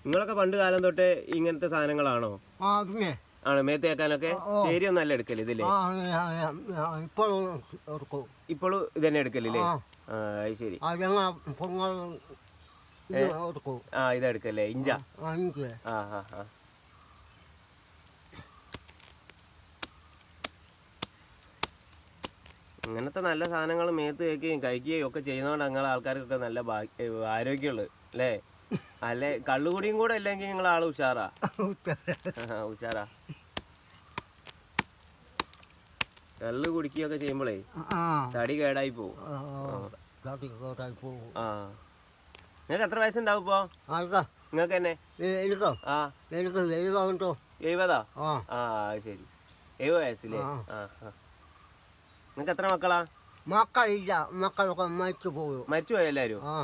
നിങ്ങളൊക്കെ പണ്ട് കാലം തൊട്ടേ ഇങ്ങനത്തെ സാധനങ്ങളാണോ? ആണ് മേത്ത് തേക്കാനൊക്കെ? ശരിയൊന്നും അല്ല എടുക്കല് ഇതില്ലേ? ഇപ്പോഴും ഇതന്നെ എടുക്കലില്ലേ? ആ അത് ശരി. ആ ഇതെടുക്കല്ലേ ഇഞ്ച? ആ ആ ആ. ഇങ്ങനത്തെ നല്ല സാധനങ്ങൾ മേത്ത് തേക്കുകയും കഴിക്കുകയും ഒക്കെ ചെയ്യുന്നതുകൊണ്ട് നിങ്ങളെ ആൾക്കാർക്കൊക്കെ നല്ല ആരോഗ്യമുള്ളത് അല്ലേ? അല്ലെ കള്ളുകുടിയും കൂടെ ഇല്ലെങ്കിൽ നിങ്ങൾ ആള് ഉഷാറാ. ഉഷാറാ. കള്ള് കുടിക്കുകയൊക്കെ ചെയ്യുമ്പോഴേ തടി കേടായി പോവും. ആ നിങ്ങൾക്ക് എത്ര വയസ്സുണ്ടാവും ഇപ്പോ? നിങ്ങൾക്ക് തന്നെ? ആ 70. ആ ശരി, 70 വയസ്സില്ലേ? ആ ആ. നിങ്ങൾക്ക് എത്ര മക്കളാ? മക്കളില്ല, മക്കളൊക്കെ മരിച്ചു പോയോ? മരിച്ചു പോയോ എല്ലാരും? ആ.